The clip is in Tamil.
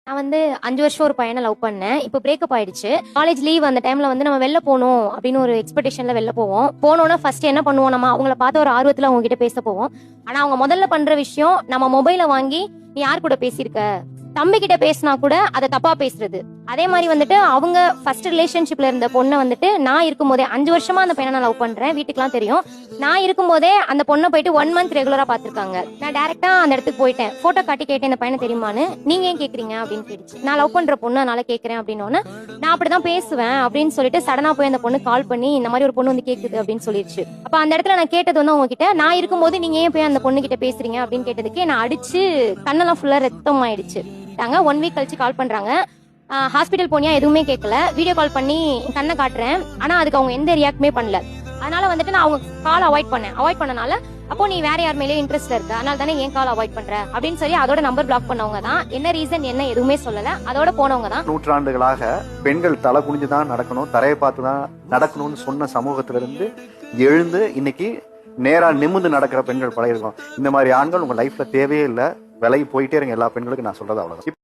நான் 5 வருஷம் ஒரு பையனை லவ் பண்ணேன். இப்போ பிரேக்கப் ஆயிடுச்சு. காலேஜ் லீவ் அந்த டைம்ல நம்ம வெளில போணும் அப்படின்னு ஒரு எக்ஸ்பெக்டேஷன்ல வெளில போவோம். போனோம்னா ஃபர்ஸ்ட் என்ன பண்ணுவோம், நம்ம அவங்கள பார்த்த ஒரு ஆர்வத்துல அவங்க கிட்ட பேச போவோம். ஆனா அவங்க முதல்ல பண்ற விஷயம், நம்ம மொபைலை வாங்கி நீ யார் கூட பேசியிருக்க, தம்பி கிட்ட பேசினா கூட அதை தப்பா பேசுறது. அதே மாதிரி அவங்க ஃபர்ஸ்ட் ரிலேஷன்ஷிப்ல இருந்த பொண்ணை நான் இருக்கும்போதே 5 வருஷமா அந்த பையனை நான் லவ் பண்றேன், வீட்டுக்குலாம் தெரியும். நான் இருக்கும்போதே அந்த பொண்ணை போயிட்டு 1 மந்த் ரெகுலரா பாத்துருக்காங்க. நான் டைரக்டா அந்த இடத்துக்கு போயிட்டேன். போட்டோ காட்டி கேட்டேன், இந்த பையனை தெரியுமான்னு. நீங்க ஏன் கேக்குறீங்க அப்படின்னு கேட்டுச்சு. நான் லவ் பண்ற பொண்ணு அதனால கேக்குறேன் அப்படின்னு. நான் அப்படிதான் பேசுவேன் அப்படின்னு சொல்லிட்டு சடனா போய் அந்த பொண்ணு கால் பண்ணி இந்த மாதிரி ஒரு பொண்ணு கேக்குது அப்படின்னு சொல்லிடுச்சு. அப்ப அந்த இடத்துல நான் கேட்டது அவங்க கிட்ட, நான் இருக்கும்போது நீங்க ஏன் போய் அந்த பொண்ணு கிட்ட பேசுறீங்க அப்படின்னு கேட்டதுக்கு நான் அடிச்சு கண்ணெல்லாம் ஃபுல்லா ரத்தம் ஆயிடுச்சு. 1 வீக் கழிச்சு கால் பண்றாங்க. ஹாஸ்பிட்டல் போனியா, எதுவுமே கேட்கல. வீடியோ கால் பண்ணி கண்ணை காட்டுறேன், ஆனா அதுக்கு அவங்க எந்த ரியாக்டுமே பண்ணல. அதனால நான் அவங்க கால் அவாய்ட் பண்ணனால, அப்போ நீ வேற யார் மேலேயே இன்ட்ரெஸ்ட்ல இருக்க, அதனால தானே ஏன் கால் அவாய்ட் பண்ற அப்படின்னு சொல்லி அதோட நம்பர் பிளாக் பண்ணவங்க தான். என்ன ரீசன் என்ன எதுவுமே சொல்லல, அதோட போனவங்க தான். நூற்றாண்டுகளாக பெண்கள் தலை குனிஞ்சுதான் நடக்கணும், தரையை பார்த்துதான் நடக்கணும்னு சொன்ன சமூகத்திலிருந்து எழுந்து இன்னைக்கு நேரா நிமிர்ந்து நடக்கிற பெண்கள் பழகிருக்கோம். இந்த மாதிரி ஆண்கள் உங்க லைஃப்ல தேவையே இல்லை, விலகி போயிட்டே இருங்க. எல்லா பெண்களுக்கும் நான் சொல்றது அவ்வளவுதான்.